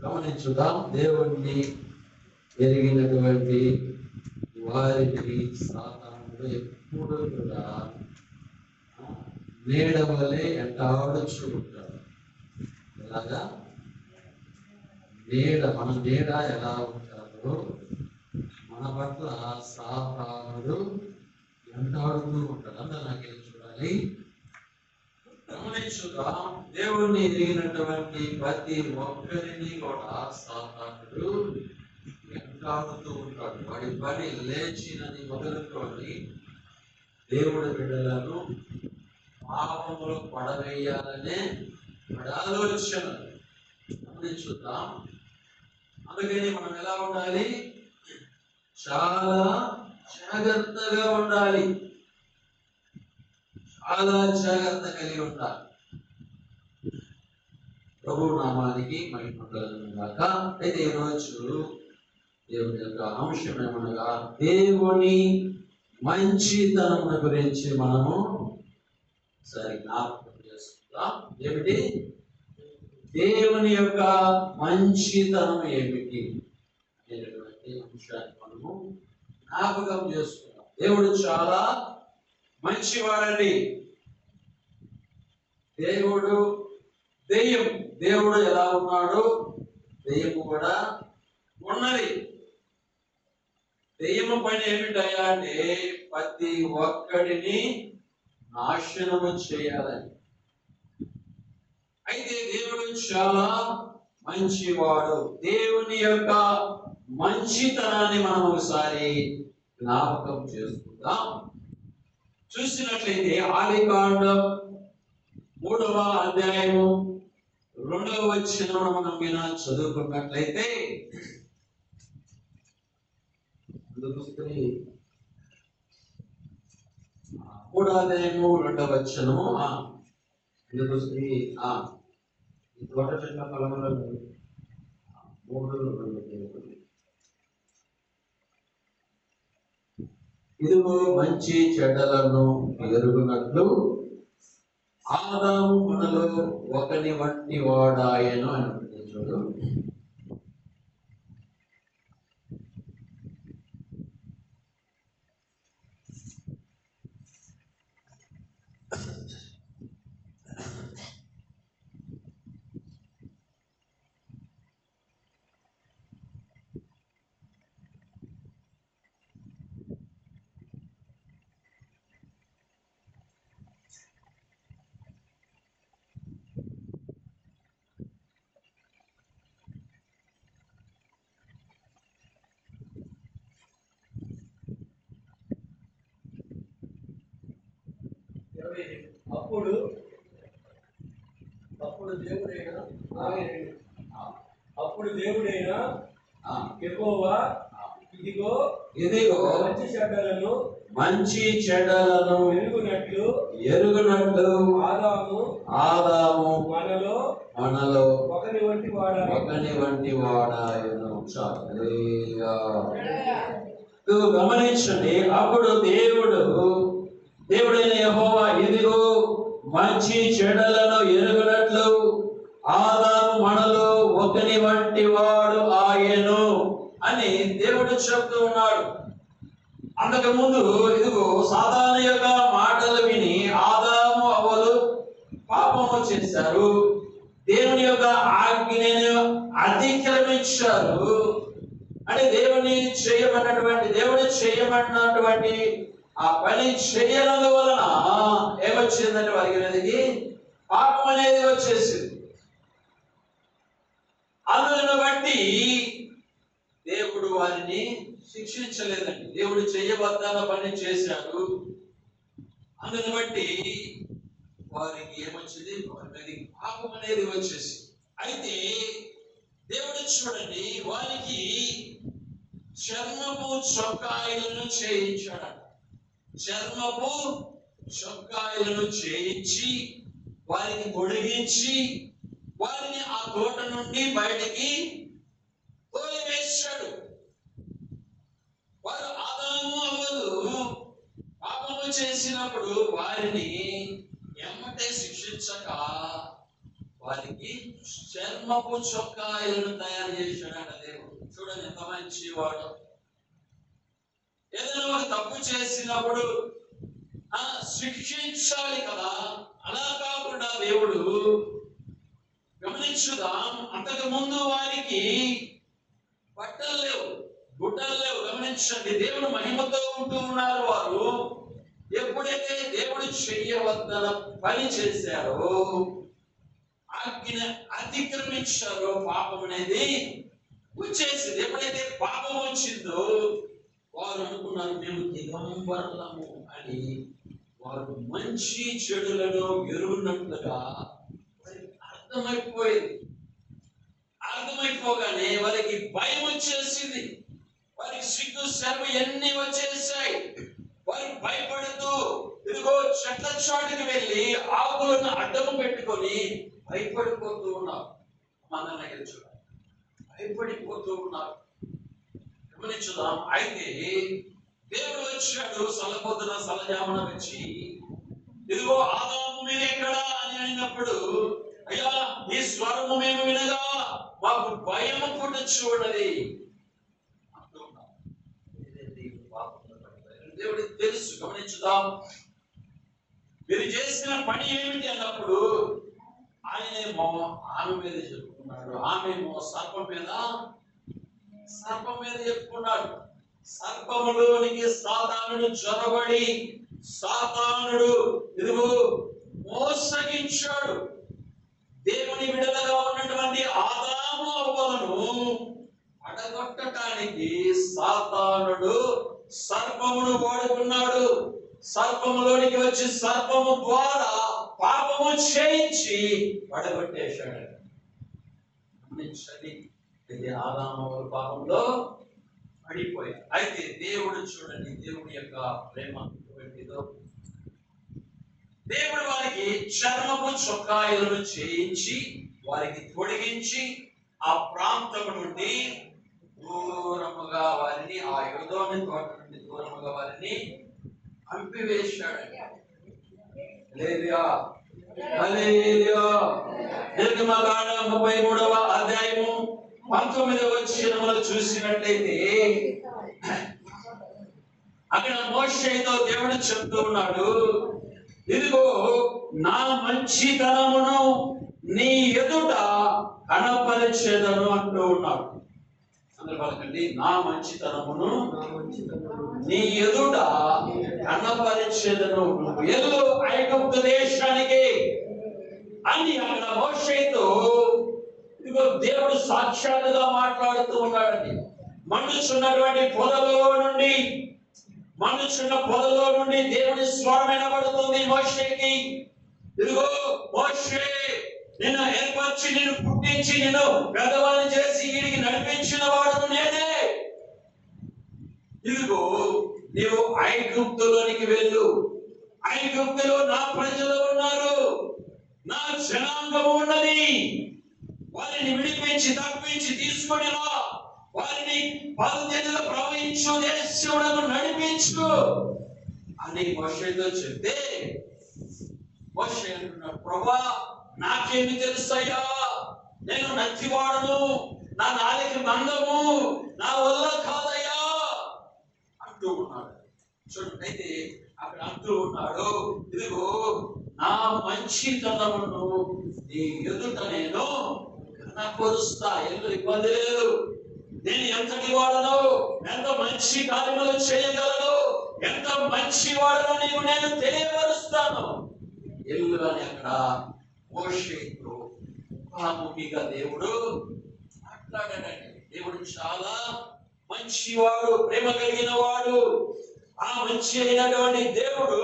గమనించుదాం. దేవుణ్ణి ఎరిగినటువంటి వారికి సాతానుడు ఎప్పుడు కూడా నీడ వలె ఎంటాడుచూ ఉంటాడు. ఎలాగా నీడ, మన నీడ ఎలా ఉంటాడో మన పట్ల సాతానుడు ఎంటాడుతూ ఉంటాడు. అందరూ నాకేం చూడాలి, గమనించుదాం. దేవుణ్ణి ఎరిగినటువంటి ప్రతి ఒక్కరిని కూడా సాతానుడు వెంటాడుతూ ఉంటాడు. వాడి పని లేచినది మొదలుకొని దేవుడి బిడ్డలను పాపములో పడవేయాలనే వాడి ఆలోచన. గమనించుదాం. అందుకని మనం ఎలా ఉండాలి, చాలా జాగ్రత్తగా ఉండాలి, చాలా జాగ్రత్త కలిగి ఉండాలి. ప్రభు నామానికి మహిమ కలుగును గాక. అయితే ఈరోజు దేవుని యొక్క అంశం ఏమనగా దేవుని మంచితనం గురించి మనము సరి జ్ఞాపకం చేసుకుందాం. ఏమిటి దేవుని యొక్క మంచితనం ఏమిటి అనేటువంటి అంశాన్ని మనము జ్ఞాపకం చేసుకుందాం. దేవుడు చాలా మంచివాడండి. దేవుడు ఎలా ఉన్నాడు, దెయ్యము కూడా ఉన్నది. దెయ్యము పని ఏమిటయ్యా అంటే ప్రతి ఒక్కడిని నాశనము చేయాలని. అయితే దేవుడు చాలా మంచివాడు. దేవుని యొక్క మంచితనాన్ని మనం ఒకసారి జ్ఞాపకం చేసుకుందాం. చూసినట్లయితే ఆదికాండం 3వ అధ్యాయము 2వ వచనం మనం చదువుకున్నట్లయితే, 3వ అధ్యాయము 2వ వచనము, ఇదిగో మంచి చెడ్డలను ఎరుగునట్లు ఆదాము మనలో ఒకని వంటి వాడాయను అని ఉంటుంది. చూడు, అప్పుడు దేవుడైనా యెహోవా ఇదిగో మంచి చెడ్డలను ఎరుగునట్లు ఆదాము మనలో ఒకని వంటి వాడాయను. గమనించండి. అప్పుడు దేవుడైన యెహోవా ఇదిగో మంచి చెడ్డలను ఎరుగునట్లు ఆదాము మనలో ఒకని వంటి వాడు ఆయను అని దేవుడు చెప్తూ ఉన్నాడు. అంతకు ముందు ఇదిగో సాతాను యొక్క మాటలు విని ఆదాము అవ్వలు పాపము చేశారు, దేవుని యొక్క ఆజ్ఞను అతిక్రమించారు. అంటే దేవుడు చేయమన్నటువంటి ఆ పని చేయనందు వలన ఏమొచ్చిందంటే వారికి పాపం అనేది వచ్చేసింది. అందును బట్టి దేవుడు వారిని శిక్షించలేదండి. దేవుడు చేయబద్దాల పని చేశాడు. అందును బట్టి వారికి ఏమొచ్చింది, వారి మీద పాపం అనేది వచ్చేసి. అయితే దేవుడు చూడండి, వారికి చర్మపు చొక్కాయలను చేయించాడు. చర్మపు చొక్కాయలను చేయించి వారిని పొడిగించి వారిని ఆ తోట నుండి బయటికి తోలివేశాడు. వారు ఆదాము అవ్వలు పాపము చేసినప్పుడు వారిని ఎమ్మటే శిక్షించక వారికి చర్మపు చొక్కాయలను తయారు చేశాడట దేవుడు. చూడండి ఎంత మంచి వాడు. ఏదైనా ఒక తప్పు చేసినప్పుడు శిక్షించాలి కదా, అలా కాకుండా దేవుడు గమనించుదాం, అంతకు ముందు వారికి బట్టలు లేవు, గుడ్డలు లేవు. గమనించండి, దేవుడు మహిమతో ఉంటూ ఉన్నారు. వారు ఎప్పుడైతే దేవుడు చెయ్యవద్దన పని చేశారో, ఆజ్ఞ అతిక్రమించారో, పాపం అనేది వచ్చేసింది. ఎప్పుడైతే పాపం వచ్చిందో వారు అనుకున్నారు మేము దిగంబరులము అని. వారు మంచి చెడులను ఎరుగున్నట్లుగా అర్థమైపోగానే వారికి భయం వచ్చేసింది. వారికి సిగ్గు శర్మ ఎన్ని వచ్చేసాయి. వారు భయపడుతూ ఇదిగో చెట్ల చాటుకి వెళ్ళి ఆకులను అడ్డము పెట్టుకొని భయపడిపోతూ ఉన్నారు. మన దగ్గర చూడాలి, భయపడిపోతూ ఉన్నారు. గమనించుదాం. అయితే దేవుడు వచ్చాడు సలపొద్దున సలజామున వచ్చి, ఇదిగో ఆదాము మీరెక్కడా అని అడిగినప్పుడు, అయ్యా ఈ స్వరము మేము వినగా మాకు భయము పుట్టచ్చున్నది. దేవుడికి తెలుసు. గమనించుదాం. మీరు చేసిన పని ఏమిటి అన్నప్పుడు ఆయనేమో ఆమె మీద చెప్పుకున్నాడు, ఆమెమో సర్పం మీద చెప్పుకున్నాడు. సర్పములోనికి సాతానుడు చొరబడి సాతానుడు ఇదిగో మోసగించాడు. దేవుని విడుదలగా ఉన్నటువంటి ఆదాము అవ్వలను అడగొట్టడానికి సాతానుడు సర్పమును వాడుకున్నాడు. సర్పములోనికి వచ్చి సర్పము ద్వారా పాపము చేయించి పడగొట్టేశాడు. గమనించండి, అయితే ఆదాము పాపంలో పడిపోయాడు. అయితే దేవుడు చూడండి, దేవుడి యొక్క ప్రేమ ఎటువంటిదో. దేవుడు వారికి చర్మపు చొక్కాయలను చేయించి వారికి తొడిగించి ఆ ప్రాంతం నుండి దూరముగా వారిని, ఆ యోదోని తోట నుండి దూరముగా వారిని పంపివేశాడు. నిర్గమకాండం 33వ అధ్యాయము 19వ వచనములో చూసినట్లయితే అక్కడ మోషేతో దేవుడు చెప్తూ ఉన్నాడు, ఇదిగో నా మంచితనమును నీ ఎదుట కనపరిచేదను అంటూ ఉన్నాడు. అందరూ పలకండి, నా మంచితనమును నీ ఎదుట కనపరిచేదను, ఎల్లు ఐగుప్తు దేశానికి అని అక్కడ మోషేతో ఇదిగో దేవుడు సాక్షాత్తుగా మాట్లాడుతూ ఉన్నాడండి. మండుచున్నటువంటి పొదలో నుండి దేవుని స్వరం వినబడుతుంది మోషేకి. ఇదిగో మోషే, నిన్ను ఏర్పరిచి, నిన్ను పుట్టించి, నిన్ను పెద్దవాడిని చేసి వీడికి నడిపించిన వాడు నేనే. ఇదిగో నీవు ఐగుప్తులోనికి వెళ్ళు, ఐగుప్తులో నా ప్రజలు ఉన్నారు, నా జనాంగం ఉన్నది, వారిని విడిపించి తప్పించి తీసుకొని రా, వారిని పలుదిన ప్రవహించు దేశంలో నడిపించు అని మోషేతో చెప్తే, మోషే అంటున్నాడు, ప్రభా నాకేమి తెలుసయ్యా, నేను నత్తివాడను, నా నాలుక మందము, నా వల్ల కాదయ్యా అంటూ ఉన్నాడు. చూడండి, అయితే అక్కడ అంటూ ఉన్నాడు, ఇదిగో నా మంచితనమును నీ ఎదుట నేను కనపరుస్తా, ఎల్లు ఇబ్బంది లేదు, నేను ఎంతటి వాడను, ఎంత మంచి కార్యములు చేయగలను, ఎంత మంచి వాడను నీవు నేను తెలియపరుస్తాను, ఎల్లు అని అక్కడ మోషేతో ముఖాముఖిగా దేవుడు మాట్లాడాడండి. దేవుడు చాలా మంచివాడు, ప్రేమ కలిగిన వాడు. ఆ మంచి అయినటువంటి దేవుడు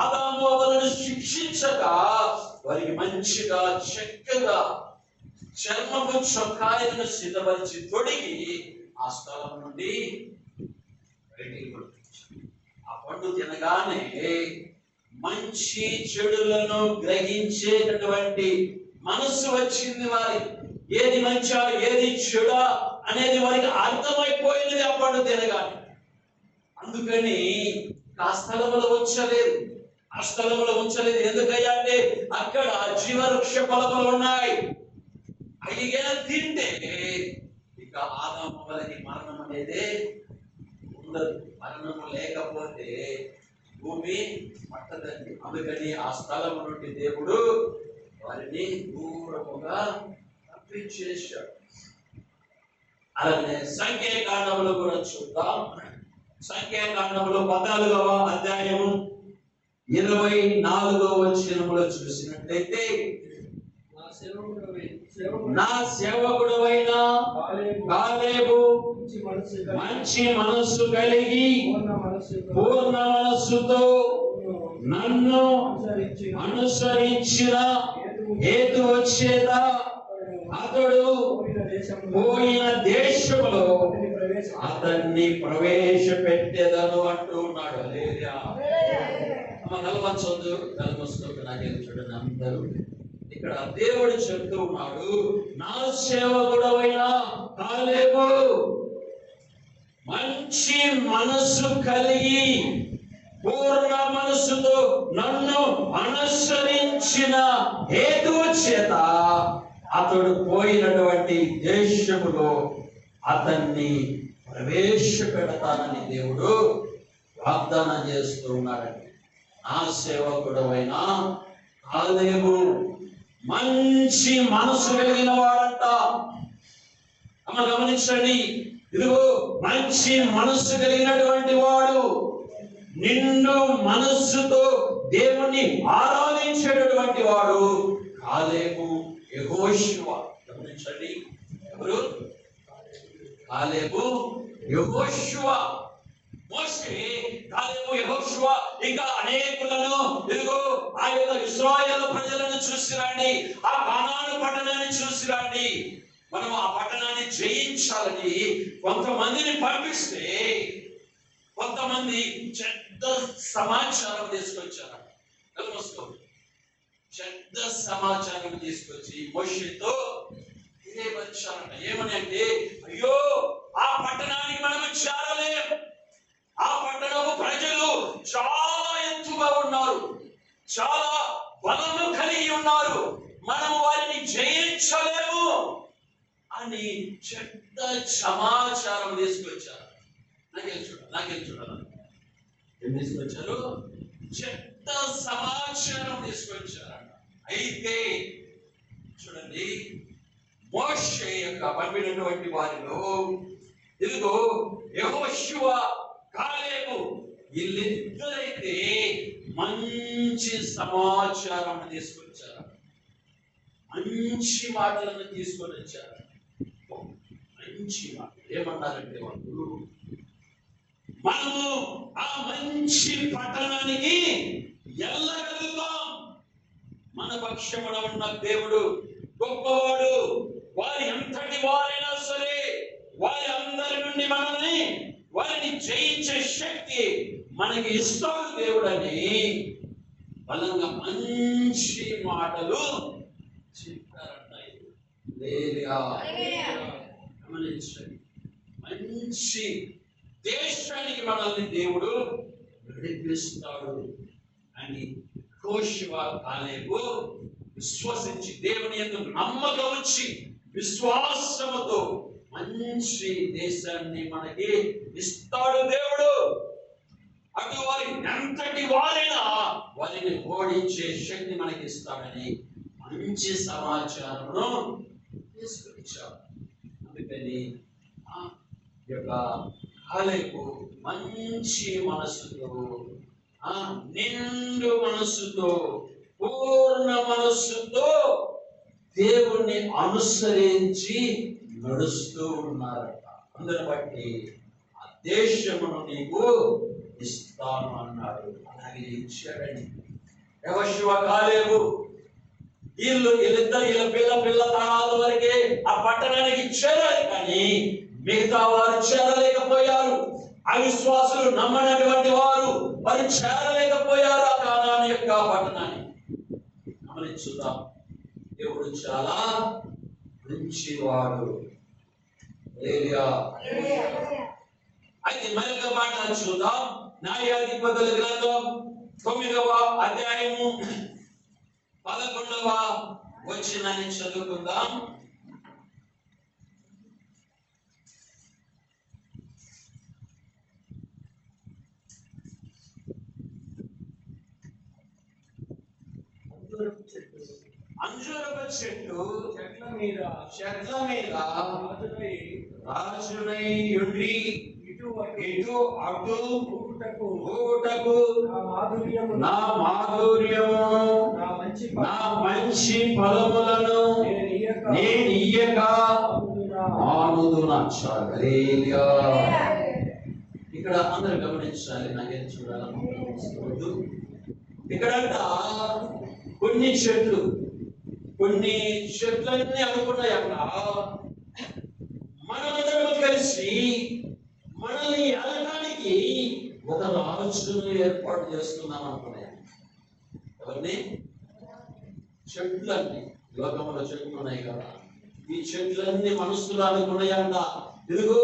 ఆదాము అవ్వలను శిక్షించగా వారికి మంచిగా చక్కగా చర్మపు చొక్కాయలను సిద్ధపరిచి తొడిగి ఆ స్థలం నుండి బయటికి పంపించాడు. ఆ పండు తినగానే మంచి చెడులను గ్రహించేటటువంటి మనస్సు వచ్చింది వారికి. ఏది మంచా ఏది చెడా అనేది వారికి అర్థమైపోయినది ఆ పండు తినగానే. అందుకని ఆ స్థలంలో ఉంచలేదు, ఆ స్థలంలో ఉంచలేదు. ఎందుకయ్యా అంటే అక్కడ జీవవృక్ష ఫలములు ఉన్నాయి. అవి తింటే ఇక ఆదాము వలకి మరణం అనేది ఉండదు. మరణము లేకపోతే భూమి పట్టదండి. అందుకని ఆ స్థలం నుండి దేవుడు వారిని దూరముగా తప్పించేశాడు. అలాగే సంఖ్యాకాండంలో కూడా చూద్దాం. సంఖ్యాకాండంలో 14వ అధ్యాయం 24వ వచనంలో చూసినట్లయితే, నా సేవకుడవైన కాలేబు మంచి మనస్సు కలిగి పూర్ణ మనస్సుతో నన్ను అనుసరించిన హేతు వచ్చేత అతడు పోయిన దేశంలో అతన్ని ప్రవేశపెట్టేదను అంటూ ఉన్నాడు. లేదా నలవంచొద్దు నలమొస్తుంది. నాకేం చూడండి అందరూ ఇక్కడ దేవుడు చెప్తూ ఉన్నాడు, నా సేవకుడవైన కాలేబు మంచి మనస్సు కలిగి పూర్ణ మనస్సుతో నన్ను అనుసరించిన హేతువు చేత అతడు పోయినటువంటి దేశములో అతన్ని ప్రవేశపెడతానని దేవుడు వాగ్దానం చేస్తూ ఉన్నాడండి. నా సేవకుడవైన కాలేబు మంచి మనసు కలిగిన వాడంట. అమ్మ గమనించండి, ఇదిగో మంచి మనస్సు కలిగినటువంటి వాడు, నిండు మనస్సుతో దేవుణ్ణి ఆరాధించేటటువంటి వాడు కాలేబు యెహోషువ. గమనించండి, ఎవరు? కాలేబు యెహోషువ. మోషే, కాలేబు, యెహోషువ ఇంకా అనేకులను ఇదిగో ఆ యొక్క ఇశ్రాయేలు ప్రజలను చూసి రండి, ఆ కానాను పట్టణాన్ని చూసి రండి. మనం ఆ పట్టణాన్ని జయించాలని కొంతమందిని పంపిస్తే కొంతమంది చెడ్డ సమాచారం తీసుకొచ్చారు. చెడ్డ సమాచారం తీసుకొచ్చి మోషేతో వచ్చారంట. ఏమని అంటే, అయ్యో ఆ పట్టణానికి మనం చేరలేం, ఆ పట్టణము ప్రజలు చాలా ఎత్తుగా ఉన్నారు, చాలా బలము కలిగి ఉన్నారు, మనం వారిని జయించలేము అని చెడ్డ సమాచారం తీసుకొచ్చారు. నాకేం చూడాలి ఏం తీసుకొచ్చారు? చెడ్డ సమాచారం తీసుకొచ్చారు. అయితే చూడండి, మోషే యొక్క పంపినటువంటి వారిలో ఇదిగో యెహోషువ, కాలేబు వీళ్ళిద్దరైతే మంచి సమాచారం తీసుకొచ్చారు, మంచి మాటలను తీసుకొని వచ్చారు. మంచి మాట ఏమన్నారంటే వాళ్ళు, మనము ఆ మంచి పట్టణానికి వెళ్ళగలుగుతాం, మన పక్షమున ఉన్న దేవుడు గొప్పవాడు, వారి ఎంతటి వారైనా సరే వారి అందరి నుండి వారిని జయించే శక్తి మనకి ఇస్తాడు దేవుడని బలంగా మంచి మాటలు చెప్పారంట. గమనించండి, మంచి దేశానికి మనల్ని దేవుడు నడిపిస్తాడు అని యెహోషువ, కాలేబు విశ్వసించి దేవుని యందు నమ్మకం వచ్చి విశ్వాసముతో మంచి దేశాన్ని మనకి ఇస్తాడు దేవుడు. అటు వారి ఎంతటి వారైనా వారిని ఓడించే శక్తి మనకి ఇస్తాడని మంచి సమాచారమును తీసుకొచ్చాడు. అందుకని యొక్క కాలేబు మంచి మనస్సుతో, నిండు మనస్సుతో, పూర్ణ మనస్సుతో దేవుణ్ణి అనుసరించి నడుస్తూ ఉన్నారట. అందుని బట్టి ఆ దేశమును నీకు ఇస్తాను అన్నాడు. అలాగే ఇచ్చాడండి. యెహోషువ, కాలేబు వీళ్ళిద్దరు వీళ్ళ పిల్ల తరాల వరకే ఆ పట్టణానికి చేరాలి, కానీ మిగతా వారు చేరలేకపోయారు. అవిశ్వాసులు, నమ్మనటువంటి వారు చేరలేకపోయారు ఆ కానాను యొక్క పట్టణాన్ని. గమనించుదాం, దేవుడు చాలా మంచివాడు. అయితే మరొక మాట చూద్దాం. న్యాయాధిపతుల గ్రంథం 9వ అధ్యాయము 11వ వచనాన్ని చదువుకుందాం. అంజూరపు చెట్టు చెట్ల మీద రాజునై ఉండి ఇటు ఇటు అటు ఊటకు ఊటకు నా మాధుర్యము నా మంచి ఫలములను నేను ఇయ్యక మానుదునా. హల్లెలూయా. ఇక్కడ అందరూ గమనించాలి, నాకేం చూడాలనుకోవద్దు. ఇక్కడంట కొన్ని చెట్లన్నీ అనుకున్నాయంట మనమందరం కలిసి మనల్ని అనడానికి ఒక రాజును ఏర్పాటు చేస్తున్నాం అనుకున్నాయి. ఎవరిని? చెట్లన్నీ, లోకంలో చెట్లు ఉన్నాయి కదా, ఈ చెట్లన్నీ మనసులు అనుకున్నాయంట, ఇదిగో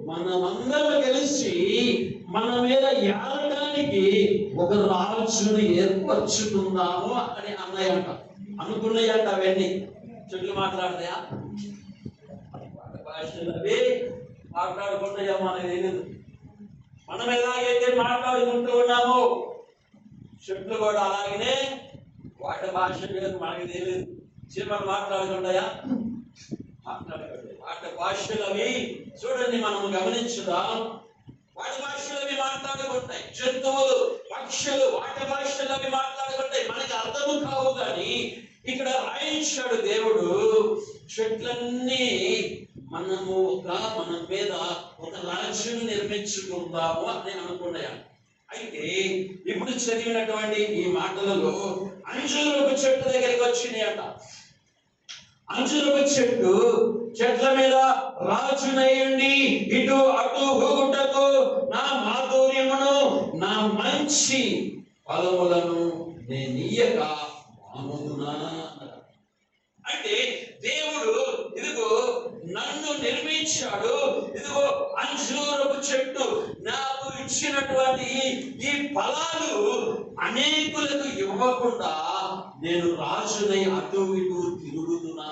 మనమందరం కలిసి మన మీద ఏలడానికి ఒక రాజును ఏర్పరచుకుందాము అని అన్నాయంట, అనుకున్నాయంట. అవన్నీ చెట్లు మాట్లాడతాయా? భాషలు అవి మాట్లాడుకుంటాయా? మనకు తెలియదు. మనం ఎలాగైతే మాట్లాడుకుంటూ ఉన్నామో చెట్లు కూడా అలాగనే వాటి భాష లేదు, మనకు తెలియదు. చీమలు మాట్లాడుకుంటాయా? మాట్లాడుకుంటాయి. వాటి భాషలు అవి చూడండి, మనం గమనించుదాం. వాటి భాషలు అవి మాట్లాడుకుంటాయి. జంతువులు, పక్షులు వాటి భాషలు అవి మాట్లాడుకుంటాయి. మనకి అర్థము కావు. కానీ ఇక్కడ రాయించాడు దేవుడు, చెట్లన్నీ మన మీద ఒక రాజ్యం నిర్మించుకుందాము అని అనుకున్నాను. అయితే ఇప్పుడు చదివినటువంటి ఈ మాటలలో అంజూరపు చెట్టు దగ్గరికి వచ్చినాయట. అంజూరపు చెట్ల మీద రాజునయ్యండి ఇటు అటు ఊగుటకు నా మాధుర్యమును నా మంచి ఫలములను నేను ఇయ్యక మానుదునా. అంటే దేవుడు ఇదిగో నన్ను నిర్మించాడు, ఇదిగో అంజూరపు చెట్టు నాకు ఇచ్చినటువంటి ఈ ఫలాలు అనేకులకు ఇవ్వకుండా నేను రాజునై అటు ఇటు తిరుగుతున్నా.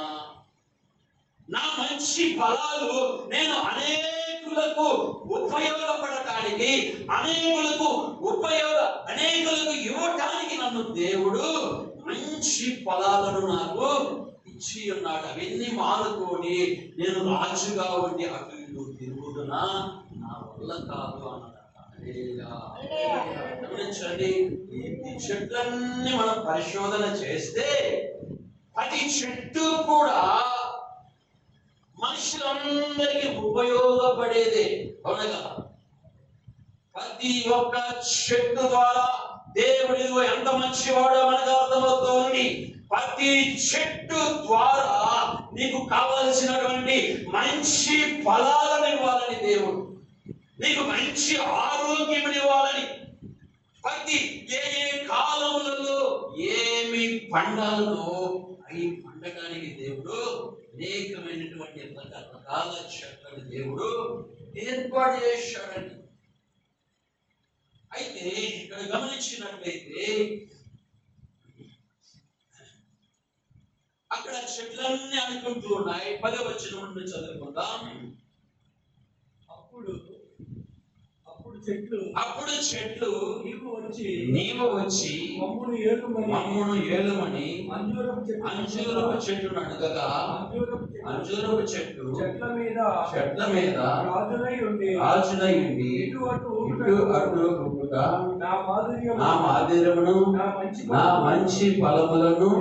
నా మంచి ఫలాలు నేను అనేకులకు ఉపయోగపడటానికి, అనేకులకు ఇవ్వటానికి నన్ను దేవుడు మంచి ఫలాలను నాకు ఇచ్చి ఉన్నాడు. అవన్నీ మానుకొని నేను రాజుగా ఉండి అటు ఇటు తిరుగుతున్నా, నా వల్ల కాదు అన్నమాట. గమనించండి, ఈ చెట్లన్నీ మనం పరిశోధన చేస్తే ప్రతి చెట్టు కూడా మనుషులందరికీ ఉపయోగపడేదే. అవునా కదా? ప్రతి ఒక్క చెట్టు ద్వారా దేవుడు ఎంత మంచివాడో మనకు అర్థమవుతోంది. ప్రతి చెట్టు ద్వారా నీకు కావలసినటువంటి మంచి ఫలాలను ఇవ్వాలని దేవుడు, నీకు మంచి ఆరోగ్యం ఇవ్వాలని, ప్రతి ఏ కాలములలో ఏమి పండాలో అవి పండటానికి దేవుడు అనేకమైనటువంటి రకరకాల చెట్లను దేవుడు ఏర్పాటు చేశాడండి. అయితే ఇక్కడ గమనించినట్లయితే అక్కడ చెట్లన్నీ అనుకుంటూ ఉన్నాయి. 10వ వచనం నుండి చదువుకుందాం. అప్పుడు చెట్లు నీవు వచ్చి మమ్మును ఏలుమని అంజూరపు చెట్టును అడగగా అంజూరపు చెట్టు చెట్ల మీద రాజునై ఉండి ఇటు అటు నా మాధుర్యమును నా మంచి ఫలములను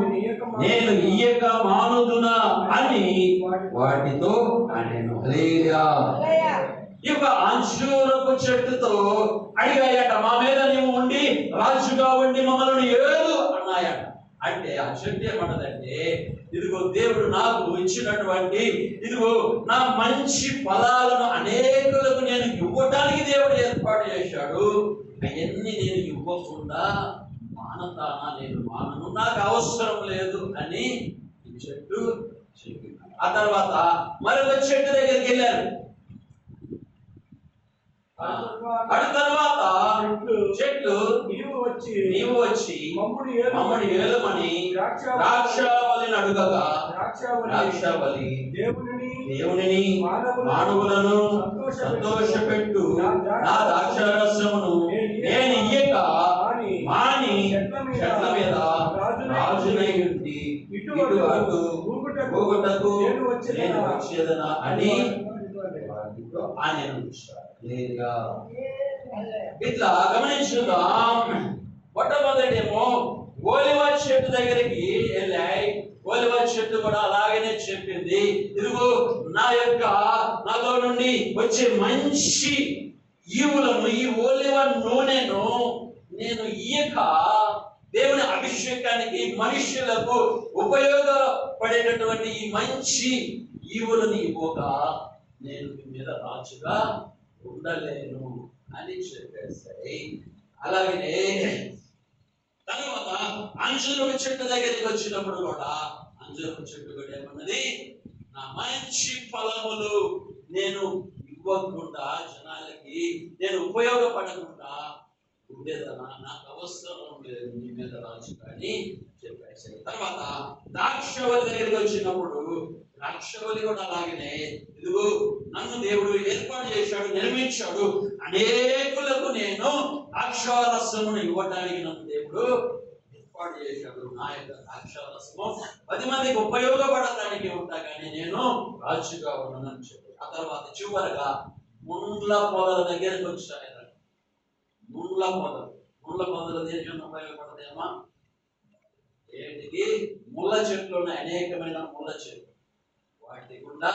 నేను ఇయ్యక మానుదునా అని వాటితో అనెను. హల్లెలూయా. ఇక అంజూరపు చెట్టుతో అడిగాయట, మా మీద నీవు ఉండి రాజుగా ఉండి మమ్మల్ని ఏలు అన్నాయట. అంటే ఆ చెట్టు ఏమన్నదంటే, ఇదిగో దేవుడు నాకు ఇచ్చినటువంటి ఇదిగో నా మంచి ఫలాలను అనేకులకు నేను ఇవ్వటానికి దేవుడు ఏర్పాటు చేశాడు. అవన్నీ నేను ఇవ్వకుండా మానతానా? నేను మానను, నాకు అవసరం లేదు అని ఈ చెట్టు చెప్పింది. ఆ తర్వాత మరొక చెట్టు దగ్గరికి వెళ్ళారు. అటు తర్వాత చెట్లు నీవు వచ్చి మమ్మల్ని ఏలమని ద్రాక్షావళిని అడుగగా ద్రాక్షావళి దేవునిని మానవులను సంతోషపెట్టు నా ద్రాక్షారసమును నేను ఇయ్యక మాని చెట్ల మీద రాజునై ఉండి ఇటు అటు పోగొట్టకు నేను వచ్చేదనా అని ఆయన ఇట్లా గమనించుదాం. మొట్టమొదటేమో ఓలివ చెట్టు దగ్గరికి వెళ్ళాయి. ఓలివ చెట్టు కూడా అలాగనే చెప్పింది, ఇదిగో నాలో నుండి వచ్చే మంచి ఈవులను, ఈ ఓలివ నూనెను నేను ఇయ్యక దేవుని అభిషేకానికి మనుష్యులకు ఉపయోగపడేటటువంటి ఈ మంచి ఈవులను ఇవ్వగా నేను మీ మీద రాజుగా ఉండలేను అని చెప్పేసాయి. అలాగనే తర్వాత అంజూరపు చెట్టు దగ్గరికి వచ్చినప్పుడు కూడా అంజూరపు చెట్టు కూడా ఏమన్నది, నా మంచి ఫలములు నేను ఇవ్వకుండా జనాలకి నేను ఉపయోగపడకుండా ఉండేదనా, నాకు అవసరం లేదు నీ మీద రాజు అని చెప్పేసాయి. తర్వాత ద్రాక్షవల్లి దగ్గరికి వచ్చినప్పుడు ద్రాక్షవల్లి కూడా అలాగనే, ఇదిగో నన్ను దేవుడు ఏర్పాటు చేశాడు, నిర్మించాడు, అనేకులకు నేను ద్రాక్షారసమును ఇవ్వడానికి నన్ను దేవుడు ఏర్పాటు చేశాడు. నా యొక్క ద్రాక్షారసము 10 మందికి ఉపయోగపడటానికి ఉంటా కానీ నేను రాజుగా ఉన్నానని చెప్పాడు. ఆ తర్వాత చివరగా ముండ్ల పొదల దగ్గరికి వచ్చాయి. ముండ్ల పొదలు దేనికన్నా ఉపయోగపడతాయమ్మా? ఏటికి? ముళ్ళ చెట్లు ఉన్నాయి, అనేకమైన ముళ్ళ చెట్లు, వాటి గుండా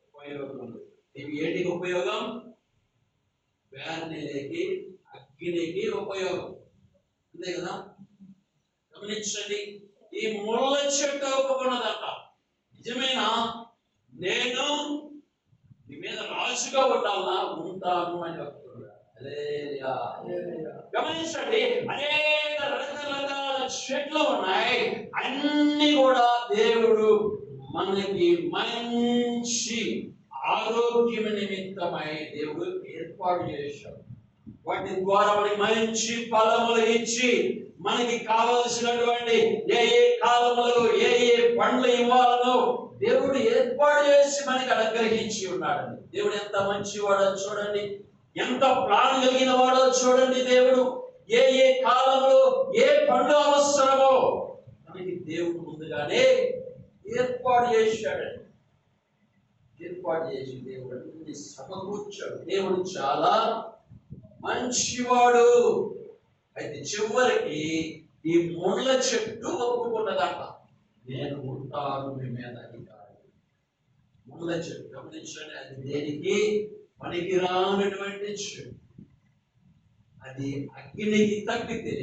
ఉపయోగం ఉంది. ఇవి ఏటికి ఉపయోగం? వేర్నిలేకి, అగ్నికి ఉపయోగం, అంతే కదా? గమనించండి, ఈ ముళ్ళ చెట్టు ఒప్పుకున్నదంట, నిజమేనా? నేను నీ మీద రాజుగా ఉండాలా, ఉంటాను అని చెప్తున్నాడు. గమనించండి, అనేక రకరకాల చెట్లు ఉన్నాయి, అన్ని కూడా దేవుడు మనకి మంచి ఆరోగ్యం నిమిత్తమై దేవుడు ఏర్పాటు చేశాడు. వాటి ద్వారా మనకి మంచి ఫలములు ఇచ్చి మనకి కావలసినటువంటి ఏ ఏ కాలములు ఏ ఏ పండ్లు ఇవ్వాలనో దేవుడు ఏర్పాటు చేసి మనకి అనుగ్రహించి ఉన్నాడు. దేవుడు ఎంత మంచివాడో చూడండి, ఎంత ప్రాణం కలిగిన వాడో చూడండి. దేవుడు ఏ ఏ కాలంలో ఏ పండు అవసరమో మనకి దేవుడు ముందుగానే ఏర్పాటు చేశాడండి. ఏర్పాటు చేసి దేవుడు అన్ని సమకూర్చాడు. దేవుడు చాలా మంచివాడు. అయితే చివరికి ఈ ముళ్ళ చెట్టు ఒప్పుకున్నదట, నేను ఉంటాను మీ మీద అధికారి. ముళ్ళ చెట్టు గమనించండి, అది దేనికి పనికిరానటువంటి చెట్టు. అది అగ్నికి తప్పితే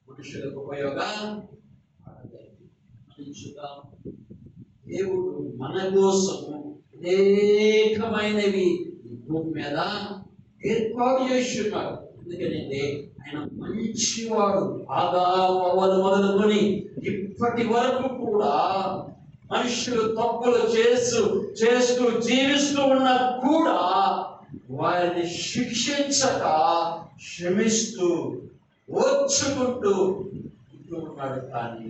మనుషులకు ఉపయోగం. దేవుడు మన కోసము అనేకమైనవి భూమి మీద ఏర్పాటు చేస్తున్నాడు. ఎందుకంటే ఆయన మంచివాడు. ఆదాము మొదలుకొని ఇప్పటి వరకు కూడా మనుషులు తప్పులు చేస్తూ జీవిస్తూ ఉన్నా కూడా వారిని శిక్షించక క్షమిస్తూ ఓర్చుకుంటూ ఉన్నాడు. కానీ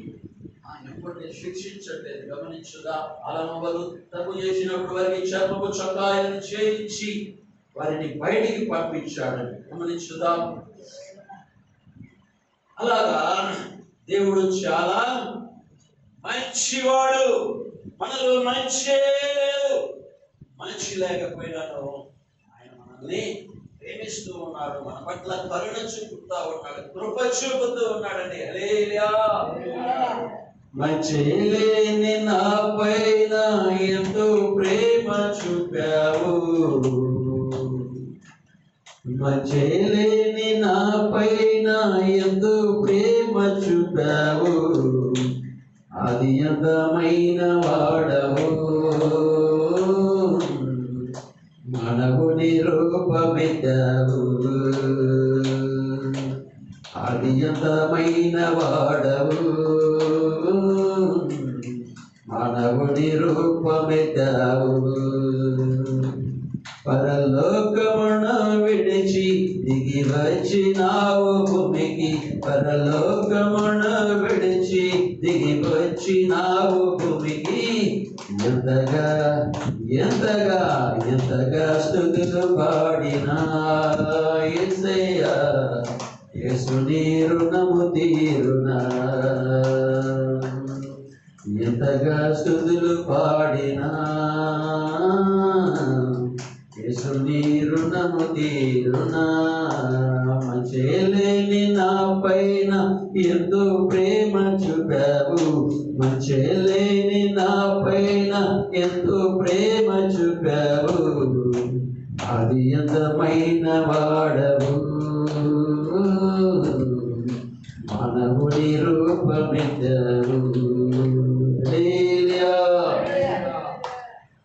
ఆయన ఎప్పటికీ శిక్షించట్లేదు. గమనించుదా, ఆలమవలు తప్పు చేసినప్పుడు వారికి చర్మపు చొక్కాయలను చేయించి వారిని బయటికి పంపించాడని గమనించుదా. అలాగా దేవుడు చాలా మంచివాడు. మనలో మంచే లేదు. మంచి లేకపోయినాను ఆయన మనల్ని ప్రేమిస్తూ ఉన్నాడు, మన పట్ల కరుణ చూపుతూ ఉన్నాడు, కృప చూపుతూ ఉన్నాడండి. హల్లెలూయా. మంచి లేని నా పైన ఎంతో ప్రేమ చూపావు, మంచి లేని నా పైన ఎంతో ప్రేమ చూపావు, అది అందమైన వాడవు, మనవుని రూపమెత్తావు, అది అందమైన వాడవు, మనవుని రూపమెత్తావు, పరలోకమున వచ్చినావు భూమికి, పరలోకమును విడిచి దిగి వచ్చినావు భూమికి. ఎంతగా ఎంతగా ఎంతగా స్తుతులు పాడినా యేసయ్యా, యేసుని రుణము తీరునా. ఎంతగా స్తుతులు పాడినా యేసుని రుణము తీరునా. మంచేలేని నా పైన ఎంతో ప్రేమ చూపావు, మంచేలేని నా పైన ఎంతో ప్రేమ చూపావు. అది ఎంతమైన వాడవు, మానవుని రూపమిద్దరు.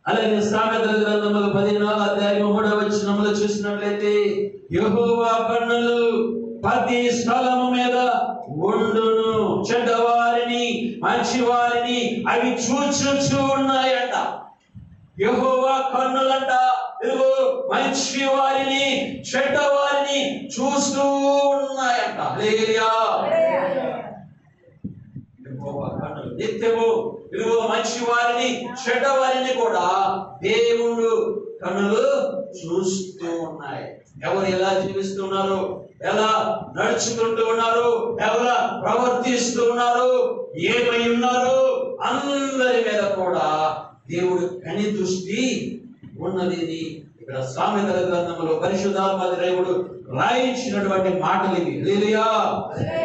అలాగే సామెతల గ్రంథములు 15వ అధ్యాయం 3వ వచనములో చూసినట్లయితే, యెహోవా కన్నులు ప్రతి స్థలము మీద ఉండును, చెడ్డవారిని మంచివారిని అవి చూచుచూ ఉన్నాయంట. యెహోవా కన్నులంట ఇదిగో మంచి వారిని చెడ్డవారిని చూస్తూ ఉన్నాయంట. హల్లెలూయా. యెహోవా కన్నులు నిత్యము ఇదిగో మంచి వారిని చెడ్డవారిని కూడా దేవుడు కన్నులు చూస్తూ ఉన్నాయి. ఎవరు ఎలా జీవిస్తున్నారు, ఎలా నడుచుకుంటూ ఉన్నారు, ఎలా ప్రవర్తిస్తూ ఉన్నారు, ఏమై ఉన్నారు, అందరి మీద కూడా దేవుడు కని దృష్టి ఉన్నది. ఇక్కడ సామెతల గ్రంథంలో పరిశుద్ధాత్మ దేవుడు రాయించినటువంటి మాటలు ఇవి. హల్లెలూయా.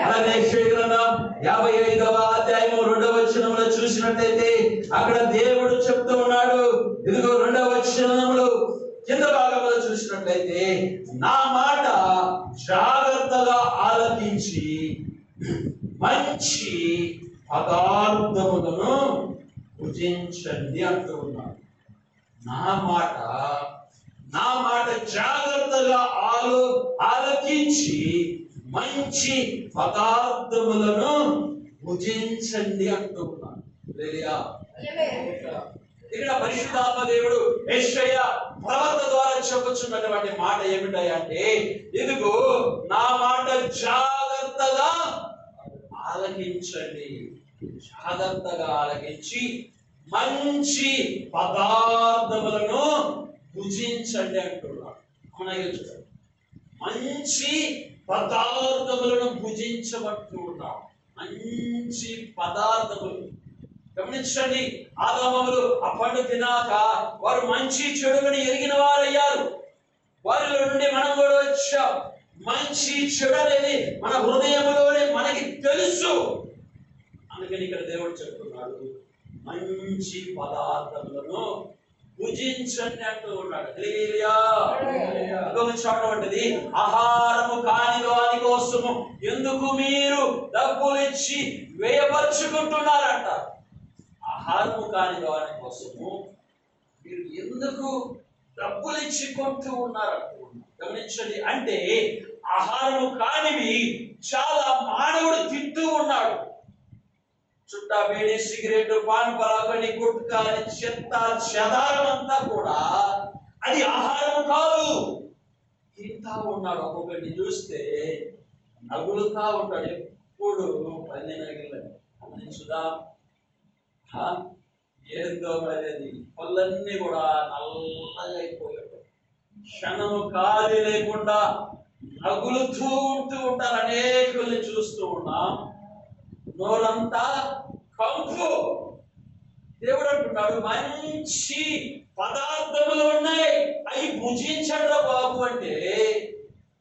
అలాగే యెషయా గ్రంథం 55వ అధ్యాయం 2వ వచనంలో చూసినట్లయితే అక్కడ దేవుడు చెప్తూ ఉన్నాడు, ఇదిగో 2వ వచనంలో కింద భాగంలో చూసినట్లయితే, నా మాట జాగ్రత్తగా ఆలకించి మంచి పదార్థములను భుజించండి అంటూ ఉన్నాడు. నా మాట జాగ్రత్తగా ఆలకించి మంచి పదార్థములను భుజించండి అంటూ ఉన్నాడు. ఇక్కడ పరిశుద్ధాత్మ దేవుడు యెషయా ప్రవక్త ద్వారా చెప్పుచున్నటువంటి మాట ఏమిటంటే, ఇదిగో నా మాట జాగ్రత్తగా ఆలకించండి, జాగ్రత్తగా ఆలకించి మంచి పదార్థములను భుజించండి అంటున్నాడు. మంచి పదార్థములను భుజించబడుతూ ఉన్నాడు. మంచి పదార్థములు గమనించండి. ఆదామములు ఆ పండు తినాక వారు మంచి చెడుని ఎరిగిన వారయ్యారు. వారిలో నుండి మనం కూడా వచ్చాం. మంచి చెడు అనేది మన హృదయంలోనే మనకి తెలుసు. అందుకని ఇక్కడ దేవుడు చెప్తున్నాడు, మంచి పదార్థములను భుజించండి అంటూ ఉన్నాడు. గమనించటువంటిది, ఆహారము కాని వాని కోసము ఎందుకు మీరు డబ్బులు ఇచ్చి వ్యయపరుచుకుంటున్నారంట. ఆహారము కాని వాని కోసము మీరు ఎందుకు డబ్బులు ఇచ్చి కొంటూ ఉన్నారంటూ గమనించండి. అంటే ఆహారము కానివి చాలా మానవుడు తింటూ ఉన్నాడు. చుట్టా, బీడి, సిగరెట్, పాన్ పరాగని, గుట్కా, చెత్త చెదారం అంతా కూడా అది ఆహారం కాదు, తింటా ఉన్నాడు. ఒక్కొక్కటి చూస్తే నగులుతా ఉంటాడు. ఎప్పుడు పని గమనించుదా, ఏందో అనేది పళ్ళన్నీ కూడా నల్లగా అయిపోయాడు. క్షణము ఖాళీ లేకుండా నగులుతూ ఉంటారు. అనేకుల్ని చూస్తూ ఉన్నాం. నోరంతా కంపు. దేవుడు అంటున్నాడు, మంచి పదార్థములు ఉన్నాయి, అవి భుజించండి బాబు అంటే,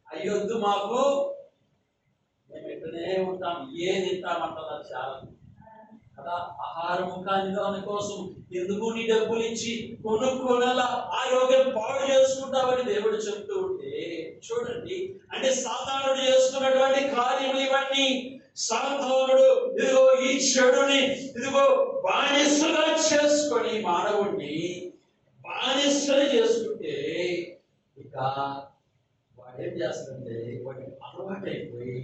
అయ్యొద్దు మాకు, మేము ఎక్కడనే ఉంటాం, ఏ తింటామంటున్నారు చాలా కదా. ఆహారము కాని దాని కోసం ఎందుకు నీ డబ్బులు ఇచ్చి కొనుక్కోనలా ఆరోగ్యం పాడు చేసుకుంటామని దేవుడు చెప్తూ ఉంటే చూడండి. అంటే సాతానుడు చేసుకున్నటువంటి కార్యములు ఇవన్నీ. సాతానుడు ఇదిగో ఈ చెడుని ఇదిగో బానిసగా చేసుకొని మానవుడిని బానిసలు చేసుకుంటే ఇక వాడేం చేస్తాడంటే వాడి అలవాటైపోయి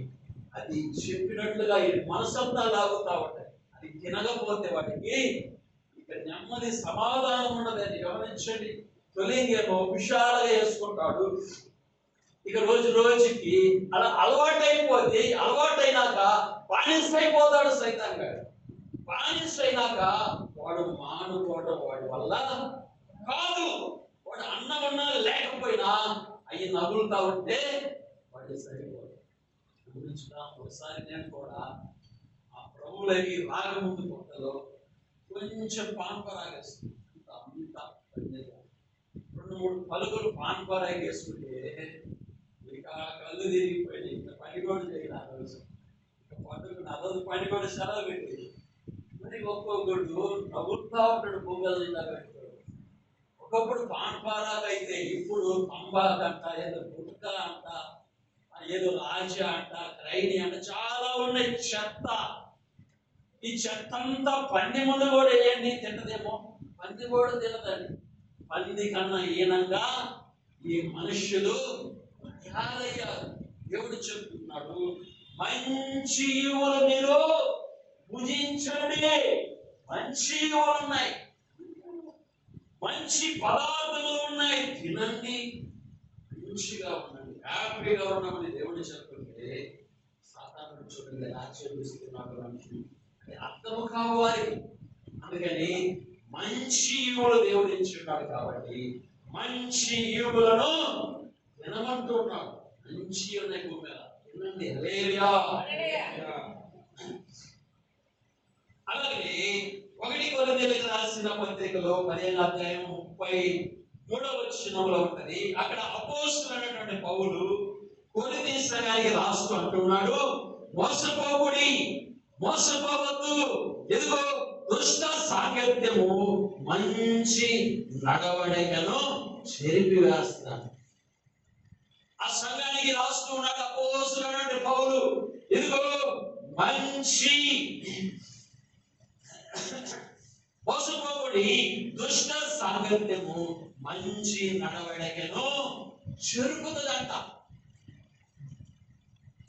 అది చెప్పినట్లుగా ఈ మనసంతా లాగుతా ఉంటాయి. అది తినకపోతే వాడికి ఇక నెమ్మది సమాధానం ఉండదని గమనించండి. తొలిగేమో విశాలంగా వేసుకుంటాడు, ఇక రోజు రోజుకి అలా అలవాటైనాక బానిస అయిపోతాడు సైతాన్ గారు. బానిస అయినాక వాడు మానుకోవడం వాడి వల్ల కాదు. వాడు అన్నమన్నా లేకపోయినా అవి నవ్వులుతా ఉంటే వాడు సరిపోదు. ఒకసారి నేను కూడా ఆ ప్రభువులకి రాగముందు కొత్తలో కొంచెం పాన్పరాగేస్తుంది. అంత 2-3 పలుకులు పాన్పరాగేసుకుంటే ఇక కళ్ళు తిరిగిపోయి ఇంత పని కూడా చేయాలి. ఇక పట్టుకుని అదొక పని కూడా సెలవు పెట్టి మరి ఒక్కొక్కడు నవ్వుతా ఉంటాడు. పొంగల్ పెట్టుకోడు. ఒకప్పుడు పాన్పరాగ అయితే ఇప్పుడు తంబాకంట, ఏదో గుట్కా అంట, ఏదో రాజ అంట, క్రైని అంట, చాలా ఉన్నాయి చెత్త. ఈ చెత్త అంతా పంది ముందు కూడా వేయండి, తింటదేమో. పంది కూడా తినదండి. పంది కన్నా హీనంగా ఈ మనుష్యులు తయారయ్యారు. దేవుడు చెప్తున్నాడు, మంచి ఈవులు మీరు భుజించండి. మంచి ఈవులు ఉన్నాయి, మంచి పదార్థములు ఉన్నాయి, తినండి, మంచిగా ఉండండి, హ్యాపీగా ఉన్నామని దేవుడు చెప్తుంటే సాతానుడు చూడండి ఆశ్చర్యిస్తున్నాడు. మనుషులు అర్థము కావాలి. అందుకని మంచి ఈవులు దేవుడు ఇచ్చున్నాడు కాబట్టి మంచి ఈవులను వినమంటున్నాడు. మంచి ఉన్నాయి భూమి మీద వినండి. హల్లెలూయా. అలాగే 1 కొరింథీయులకు రాసిన పత్రికలో 15వ అధ్యాయం 33వ వచనంలో ఉంటది. అక్కడ అపోస్తలుడైనటువంటి పౌలు కొరింథీ సంఘానికి రాస్తూ అంటున్నాడు, మోసపోవద్దు. ఎదుగో దుష్ట సాంగత్యము మంచి నడవడికను చెరిపివేస్తాడు. ఆ సంఘానికి రాస్తూ ఉన్నాడు అపోస్తలుడైనటువంటి పౌలు, ఎదుగో మంచి మోసపోబడి దుష్ట సాంగత్యము మంచి నడవడికను చెరుపుతుందంట.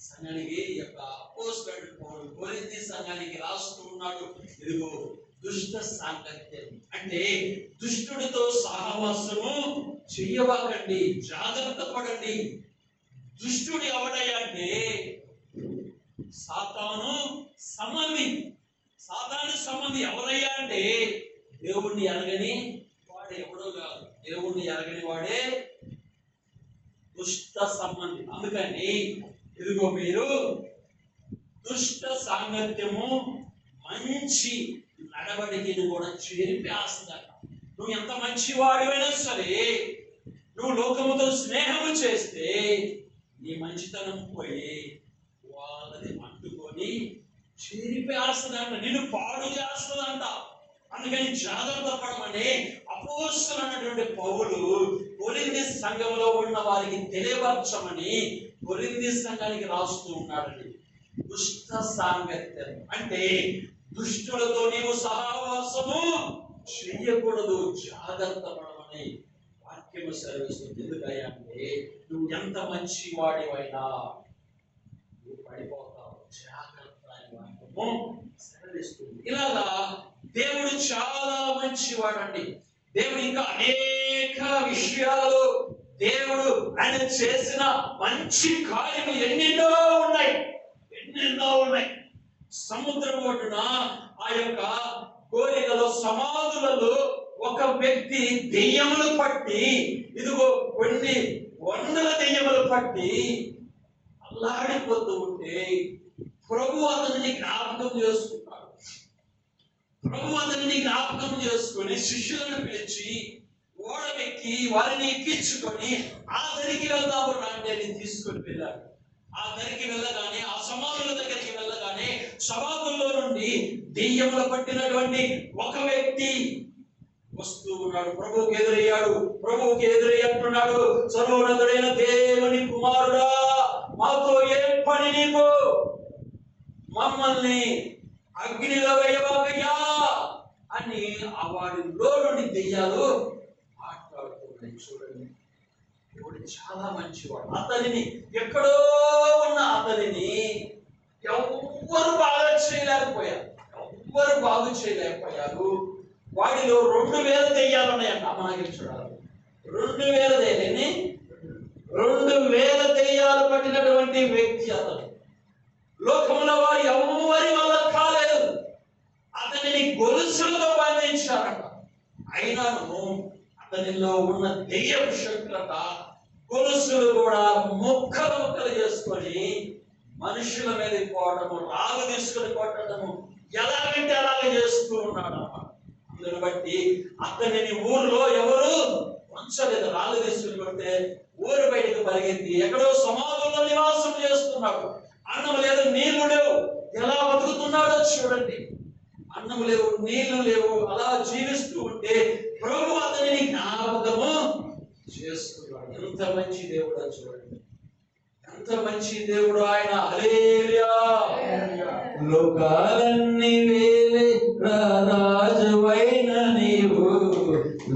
సంఘానికి యొక్క అపోస్తలుడు పౌలు కొరింథీ సంఘానికి రాస్తూ ఉన్నాడు, ఇదిగో దుష్ట సాంగత్యం అంటే దుష్టుడితో సహవాసము చెయ్యవాకండి, జాగ్రత్త పడండి. దుష్టుడు ఎవడయ్యా అంటే సాతాను సంబంధి. ఎవరయ్యా అంటే దేవుణ్ణి ఎరగని వాడే ఎవడో కాదు. దేవుణ్ణి ఎరగని వాడే దుష్ట సంబంధి. అందుకని ఇదిగో మీరు దుష్ట సాంగత్యము మంచి నడవడికను కూడా చెరిపేస్తుందట. నువ్వు ఎంత మంచి వాడివైనా సరే నువ్వు లోకముతో స్నేహము చేస్తే నీ మంచితనం పోయి వాళ్ళని అంటుకొని చెరిపేస్తుందంట, నిన్ను పాడు చేస్తుందంట. అందుకని జాగ్రత్త పడమని అపోస్తలుడైనటువంటి పౌలు కొరింథీ సంఘంలో ఉన్న వారికి తెలియపరచమని కొరింథీ సంఘానికి రాస్తూ ఉన్నాడండి. దుష్ట సాంగత్యం అంటే దుష్టులతో నీవు సహవాసము చెయ్యకూడదు, జాగ్రత్త పడమని వాక్యము సెలవిస్తుంది. ఎందుకయ్యా అంటే నువ్వు ఎంత మంచి వాడివైనా నువ్వు పడిపోతావు, జాగ్రత్త అని వాక్యము సెలవిస్తుంది. ఇలాగా దేవుడు చాలా మంచివాడండి. దేవుడు ఇంకా అనేక విషయాలు దేవుడు ఆయన చేసిన మంచి కార్యములు ఎన్నెన్నో ఉన్నాయి. సముద్రం ఒడ్డున ఆ యొక్క కోరికలో సమాధులలో ఒక వ్యక్తి దెయ్యములు పట్టి, ఇదిగో కొన్ని వందల దెయ్యములు పట్టి అల్లాడిపోతూ ఉంటే ప్రభు అతనిని జ్ఞాపకం చేసుకుని శిష్యులను పిలిచి ఓడవెక్కి వారిని ఎక్కించుకొని ఆ దరికి వెళ్దాము రండి అని తీసుకొని వెళ్ళాడు. ఆ దరికి వెళ్ళగానే, ఆ సమాధుల దగ్గరికి వెళ్ళగానే సమాధుల్లో నుండి దెయ్యములు పట్టినటువంటి ఒక వ్యక్తి వస్తూ ఉన్నాడు. ప్రభువుకి ఎదురయ్యి అంటున్నాడు, సర్వోన్నతుడైన దేవుని కుమారుడా, మాతో ఏం పని నీకు? మమ్మల్ని అగ్నిలో వేయవాకయ్యా అని ఆ వాడిలో నుండి దెయ్యాలు మాట్లాడుతున్నాయి. చూడండి, దేవుడు చాలా మంచివాడు. అతనిని ఎక్కడో ఉన్న అతనిని ఎవ్వరు బాగు చేయలేకపోయారు. వాడిలో 2000 దెయ్యాలు ఉన్నాయంట. మనకి చూడాలి, 2000 దెయ్యాలని 2000 దెయ్యాలు పట్టినటువంటి వ్యక్తి అతను. లోకంలో వారు ఎవరి వల్ల కాలేదు. అతనిని గొలుసులతో బంధించారట. అయినాను అతనిలో ఉన్న దెయ్యపు శక్తులట గొలుసులు కూడా ముక్కలు ముక్కలు చేసుకొని మనుషుల మీద పోవడము, రాళ్ళు తీసుకుని కొట్టడము, ఎలాగంటే అలాగే చేస్తూ ఉన్నాడు. అందుని బట్టి అతనిని ఊర్లో ఎవరు ఉంచలేదు. రాళ్ళు తీసుకుని కొడితే ఊరు బయటకు పరిగెత్తి ఎక్కడో సమాధుల్లో నివాసం చేస్తున్నాడు. అన్నం లేదు, నీళ్లు లేవు, ఎలా బతుకుతున్నాడో చూడండి. అన్నం లేవు, నీళ్లు లేవు, అలా జీవిస్తూ ఉంటే ప్రభు అతనిని జ్ఞాపకము చేస్తున్నాడు. ఎంత మంచి దేవుడు చూడండి, ఎంత మంచి దేవుడు ఆయన. హల్లెలూయా. లోకాలన్నీ వేలే రాజువైన నీవు,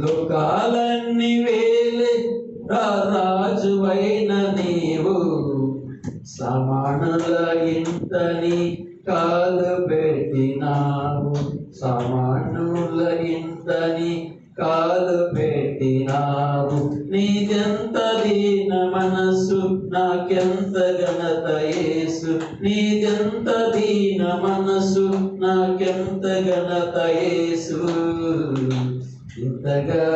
లోకాలన్నీ వేలే రాజువైన నీవు, సమానుల ఇంతని కాలు పెట్టినావు, సమానుల ఇంతని కాలు పెట్టినావు, నీదెంత దీన మనసు నాకెంత ఘనత యేసు, నీదెంత దీన మనసు నాకెంత ఘనత యేసు, ఇంతగా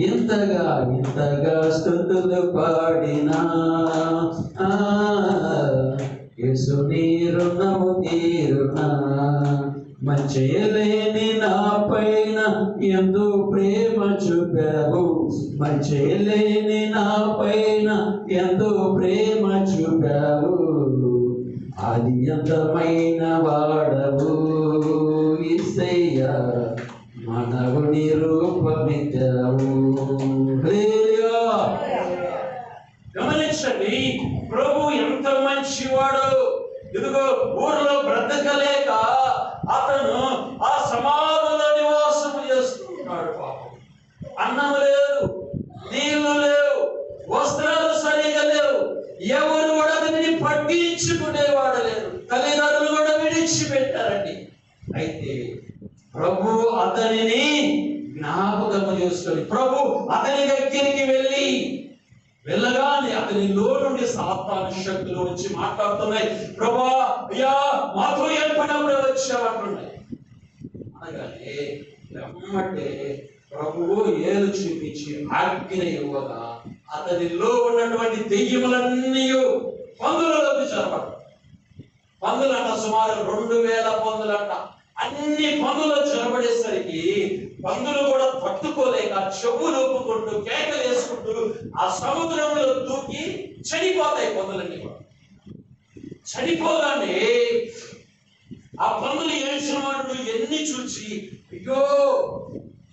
ఇంతగా ఇంతగా స్తుతులు పాడినా యేసు నీ రుణము తీరునా, మంచేలేని నా పైన ఎంతో ప్రేమ చూపావు, మంచేలేని నా పైన ఎంతో ప్రేమ చూపావు, అది అంతమైన వాడవు యేసయ్యా, మనవుని రూపమిచ్చావు. హల్లెలూయా. గమనించండి, ప్రభు ఎంత మంచివాడు. ఇదిగో ఊర్లో బ్రతకలేక అతను ఆ సమాధిలో నివాసం చేస్తున్నాడు. పాపం అన్నం లేదు, నీళ్లు లేవు, వస్త్రాలు సరిగా లేవు, ఎవరు కూడా అతనిని పట్టించుకునేవాడు లేరు, తల్లిదండ్రులు కూడా విడిచిపెట్టారండి. అయితే ప్రభు అతనిని జ్ఞాపకము చేసుకొని ప్రభు అతని దగ్గరికి వెళ్ళగానే అతనిలో నుండి సాతాను శక్తులు వచ్చి మాట్లాడుతున్నాయి. ప్రభా అయ్యా మాతో ఏర్పడినప్పుడే వచ్చామంటున్నాయి. అనగానే వెంబటే ప్రభువు ఏలు చూపించి ఆజ్ఞ ఇవ్వగా అతనిలో ఉన్నటువంటి దెయ్యములన్నీ పందులలోకి చొరబడ్డాయి. పందులంట, సుమారు 2000 పందులంట. అన్ని పందులు చొరబడేసరికి పందులు కూడా పట్టుకోలేక చెవులు ఊపుకుంటూ కేకలు వేసుకుంటూ ఆ సముద్రంలో దూకి చనిపోతాయి. పందులన్నీ కూడా చనిపోగానే ఆ పందులు ఏడ్చిన వాళ్ళు ఎన్ని చూసి అయ్యో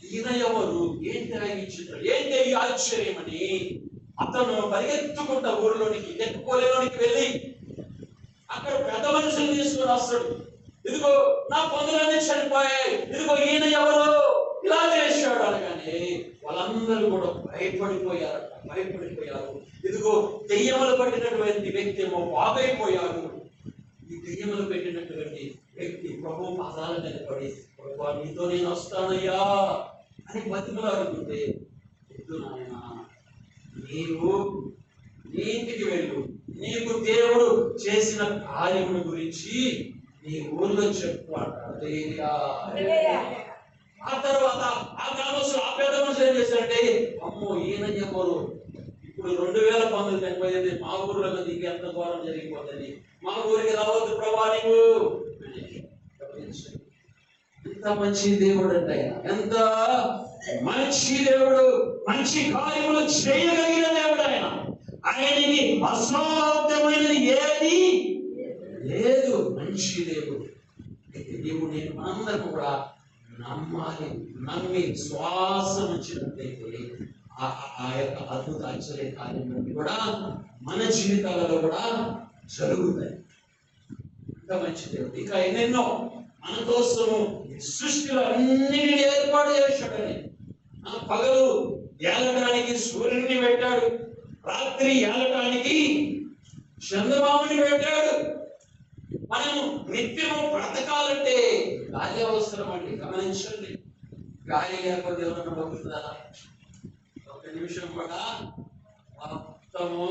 ఈయన ఎవరు, ఏంటి ఈ చిత్రం, ఏంటి ఈ ఆశ్చర్యమని అతను పరిగెత్తుకుంటా ఊరిలోనికి తెక్కుపోలేలోనికి వెళ్ళి అక్కడ పెద్ద మనుషులు తీసుకుని వస్తాడు. ఇదిగో నా పందులన్నీ చనిపోయాయి, ఇదిగో ఈయన ఎవరు ఇలా చేశాడు అనగానే వాళ్ళందరూ కూడా భయపడిపోయారు. ఇదిగో దెయ్యములు పట్టినటువంటి వ్యక్తి ఏమో బాగైపోయాడు. ఈ దెయ్యములు పెట్టినటువంటి వ్యక్తి ప్రభు పాదాల మీద పడి ప్రభు నీతో నేను వస్తానయ్యా అని బతిమలాడుతుంటే, వద్దు నాయన, నీవు నీ ఇంటికి వెళ్ళు, నీకు దేవుడు చేసిన కార్యముల గురించి నీ ఊర్లో చెప్పు అంటాడు. ఆ తర్వాత ఆ గ్రామస్తులు ఆ పేద మనుషులు ఏం చేశారంటే, అమ్మో ఈయన ఎవరు, ఇప్పుడు 2000 పందులు చనిపోయింది, మా ఊర్లో దిగి ఎంత ఘోరం జరిగిపోతుంది, మా ఊరికి రావద్దు ప్రభా నీవు. ఎంత మంచి దేవుడు అంటే ఆయన, ఎంత మంచి దేవుడు, మంచి కార్యములు చేయగలిగిన దేవుడు ఆయన. ఆయనకి అసాధ్యమైనది ఏది లేదు. మంచి దేవుడు. నీవు నేను మనందరం కూడా నమ్మాలి. నమ్మి శ్వాసం వచ్చినట్లయితే ఆ యొక్క అద్భుత ఆశ్చర్య కార్యములు కూడా మన జీవితాలలో కూడా జరుగుతాయి. ఎంత మంచి దేవుడు. ఇంకా ఎన్నెన్నో మన కోసము సృష్టిలో అన్నిటిని ఏర్పాటు చేశాడని. పగలు ఏలటానికి సూర్యుడిని పెట్టాడు, రాత్రి ఏలటానికి చంద్రమామని పెట్టాడు. మనము నిత్యము బ్రతకాలంటే గాలి అవసరం అండి. గమనించండి, గాలి లేకపోతే ఎవరన్నా బతుకుతుందా? ఒక నిమిషం కూడా మొత్తము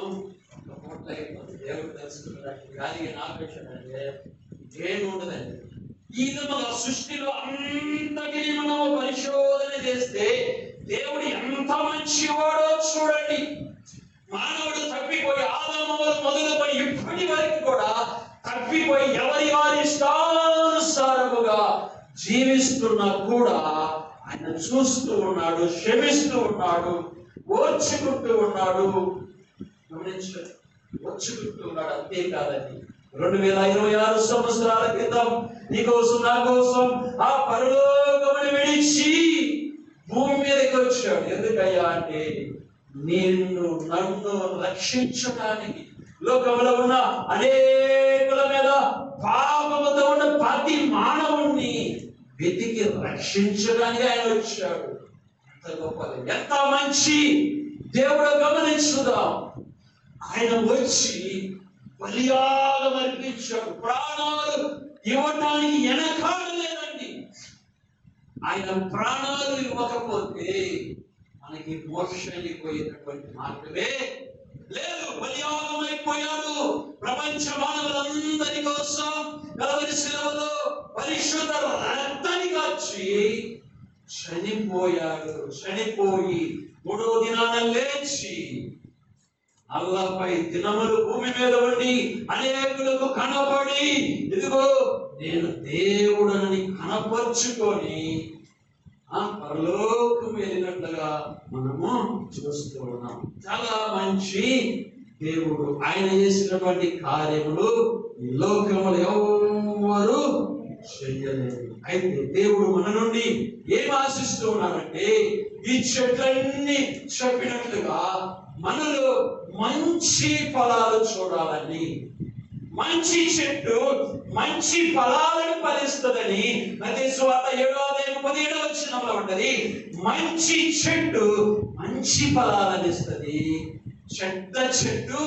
ఒక పూట అయిపోతుంది. దేవుడు తెలుసుకున్నాడు గాలికి ఆపరేషన్ అంటే ఏమి ఉండదండి. ఈ విధముగా సృష్టిలో అంతటిని మనం పరిశోధన చేస్తే దేవుడు ఎంత మంచివాడో చూడండి. మానవుడు తప్పిపోయి ఆదాము మొదలుకొని ఇప్పటి వరకు కూడా తప్పిపోయి ఎవరి వారి ఇష్టానుసారముగా జీవిస్తున్నా కూడా ఆయన చూస్తూ ఉన్నాడు, క్షమిస్తూ ఉన్నాడు, ఓర్చుకుంటూ ఉన్నాడు. గమనించండి, ఓర్చుకుంటూ ఉన్నాడు. అంతేకాదండి, 2026 సంవత్సరాల క్రితం నీకోసం నా కోసం ఆ పరలోకమును విడిచి భూమి మీదకి వచ్చాడు. ఎందుకయ్యా అంటే నన్ను రక్షించడానికి. లోకంలో ఉన్న అనేకుల మీద పాపముతో ఉన్న ప్రతి మానవుణ్ణి వెతికి రక్షించడానికి ఆయన వచ్చాడు. ఎంత గొప్పది, ఎంత మంచి దేవుడు. గమనించుదాం, ఆయన వచ్చి బలియాగం అర్పించాడు. ప్రాణాలు ఇవ్వటానికి వెనకాడలేదండి. ఆయన ప్రాణాలు ఇవ్వకపోతే మనకి మోక్షానికి పోయేటటువంటి మార్గమే లేదు. బలియాగం అయిపోయాడు. ప్రపంచ మానవులందరి కోసం కలవరి శిలువలో పరిశుద్ధ రక్తాన్ని కాచి చనిపోయాడు. చనిపోయి 3వ దినాన లేచి అల్లపై దినములు భూమి మీద ఉండి అనేకులకు కనబడి, ఇదిగో నేను దేవుడని కనపరుచుకొని పరలోకం వెళ్ళినట్లుగా మనము చూస్తూ ఉన్నాం. చాలా మంచి దేవుడు. ఆయన చేసినటువంటి కార్యములు ఈ లోకములు ఎవరు చెయ్యలేదు. అయితే దేవుడు మన నుండి ఏం ఆశిస్తూ ఉన్నారంటే, ఈ చెట్లన్నీ చెప్పినట్లుగా మనలో మంచి ఫలాలు చూడాలని. మంచి చెట్టు మంచి ఫలాలను ఫలిస్తుందని మత్తయి సువార్త 7:17 ఉంటది. మంచి చెట్టు మంచి ఫలాలను ఇస్తుంది, చెడ్డ చెట్టు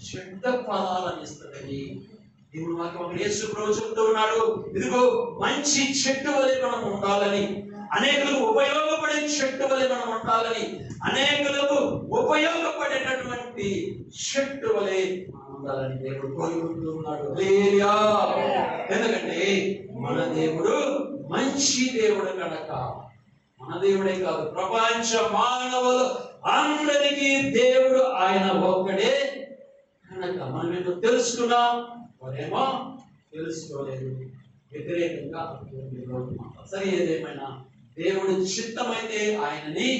చెడ్డ ఫలాలను ఇస్తుందని దేవుడు మాకు యేసు ప్రభు చెప్తూ ఉన్నాడు. ఇదిగో మంచి చెట్టు వలె మనం ఉండాలని, అనేకులకు ఉపయోగపడే చెట్టు వలె మనం ఉండాలని, అనేకులకు ఉపయోగపడేటటువంటి చెట్టు వలె ఉండాలని దేవుడు కోరుకుంటూ ఉన్నాడు. హల్లెలూయా. ఎందుకంటే మన దేవుడు మంచి దేవుడు కనుక. మన దేవుడే కాదు, ప్రపంచ మానవులు అందరికీ దేవుడు ఆయన ఒక్కడే కనుక మనం ఏమో తెలుసుకున్నాం, వారేమో తెలుసుకోలేదు. వ్యతిరేకంగా సరే, ఏదేమైనా దేవుడి చిత్తమైతే ఆయనని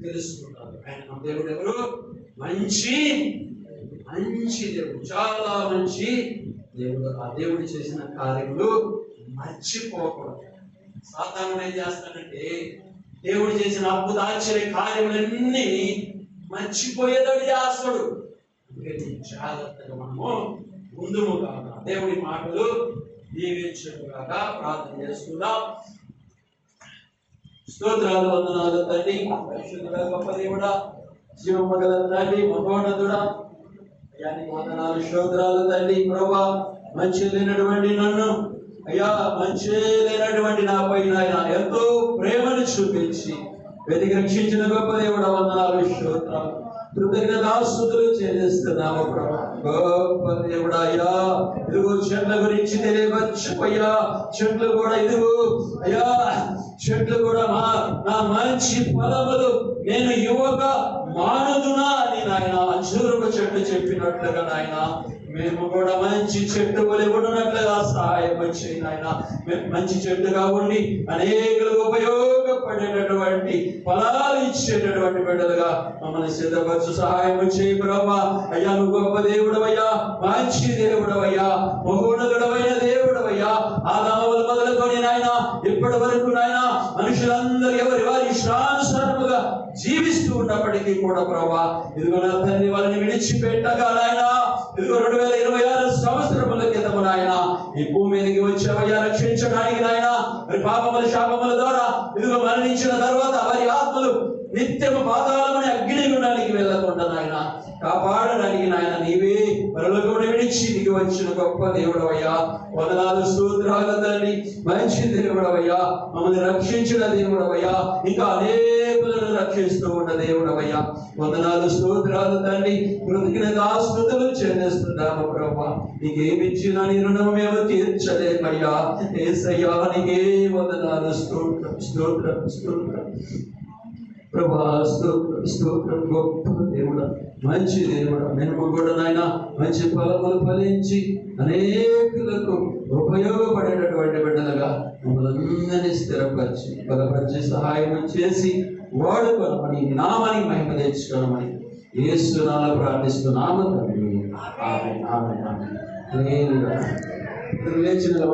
తెలుసుకుంటారు. ఆయన మన దేవుడు ఎవరు? మంచి మంచి దేవుడు, చాలా మంచి దేవుడు. ఆ దేవుడు చేసిన కార్యములు మర్చిపోకూడదు. సాతానుడు ఏం చేస్తాడంటే, దేవుడు చేసిన అద్భుత ఆశ్చర్య కార్యములన్నీ మర్చిపోయేదాడు చేస్తాడు. అందుకని జాగ్రత్తగా మనము ముందుగా దేవుడి మాటలు దీవించుగాక ప్రార్థన చేసుకుందాం. స్తోత్రాలు, వందనాలు తండ్రి, పరిశుద్ధుడా, గొప్ప దేవుడా, జీవమగల తండ్రి, మహోన్నతుడా, అయ్యానికి వందనాలు, స్తోత్రాలు తండ్రి. ప్రభువా, మంచి లేనటువంటి నన్ను, అయ్యా మంచి లేనటువంటి నాపై నాయన ఎంతో ప్రేమను చూపించి వెతికి రక్షించిన గొప్ప దేవుడా, వందనాలు, స్తోత్రాలు, కృతజ్ఞతాస్తుతులు చెల్లిస్తున్నాము ప్రభువా. గొప్ప దేవుడా, అయ్యా ఇదిగో చెట్ల గురించి తెలియవచ్చిపోయా. చెట్లు కూడా ఇదిగో అయ్యా, చెట్లు కూడా నా మంచి ఫలములు నేను యువక మానుదునా అని నాయన అంజూరపు చెట్టు చెప్పినట్లుగా నాయన మేము కూడా మంచి చెట్టు వలె ఉన్నట్లుగా సహాయం చేయండి నాయన. మేము మంచి చెట్టుగా ఉండి అనేకులకు ఉపయోగపడేటటువంటి ఫలాలు ఇచ్చేటటువంటి బిడ్డలుగా మమ్మల్ని సిద్ధపరచు సహాయం చేయి ప్రభువా. అయ్యా, నువ్వు గొప్ప దేవుడవయ్యా, మంచి దేవుడవయ్యా, మహోన్నతుడవైన దేవుడవయ్యా. ఆదాములు మొదలుకొని నాయన ఇప్పటి వరకు నాయన మనుషులందరూ ఎవరి వారి ఇష్టానుసారముగా జీవిస్తూ ఉన్నప్పటికీ కూడా ప్రభువా, ఇదిగో నా తండ్రి వారిని విడిచిపెట్టగా నాయన, ఇదిగో 2026 సంవత్సరముల క్రితము నాయన ఈ భూమి మీదకి వచ్చావయ్యా రక్షించడానికి నాయన. మరి పాపముల శాపముల ద్వారా ఇదిగో మరణించిన తర్వాత వారి ఆత్మలు నిత్యము పాతాళమనే అగ్ని గుండానికి వెళ్ళకుండా నాయన కాపాడడానికి నాయన నీవే పరలోకమును విడిచి దిగి వచ్చిన గొప్ప దేవుడవయ్యా. వందనాలు స్తోత్రాలు తండ్రి. మంచి దేవుడవయ్యా, మమ్మల్ని రక్షించిన దేవుడవయ్యా, ఇంకా అనేకులను రక్షిస్తూ ఉన్న దేవుడవయ్యా. వందనాలు స్తోత్రాలు తండ్రి. కృతజ్ఞతాస్తుతులు చెల్లిస్తున్నాము ప్రభా. నీకేమిచ్చినా నీ రుణం మేము తీర్చలేమయ్యా. యేసయ్యా నీకే వందనాలు. స్తోత్రం స్తోత్రం స్తోత్రం ప్రభా. స్తోత్రం స్తోత్రం. గొప్ప దేవుడు, మంచి దేవుడు. మేము కూడా నాయన మంచి ఫలములు ఫలించి అనేకులకు ఉపయోగపడేటటువంటి బిడ్డలుగా మమ్మల్ని అందరినీ స్థిరపరిచి బలపరిచి సహాయం చేసి వాడుకోనమని, నామానికి మహిమ తెచ్చుకోనమని యేసు నామములో ప్రార్థిస్తున్నాము తండ్రి. ఆమేన్ ఆమేన్ ఆమేన్. లేచిన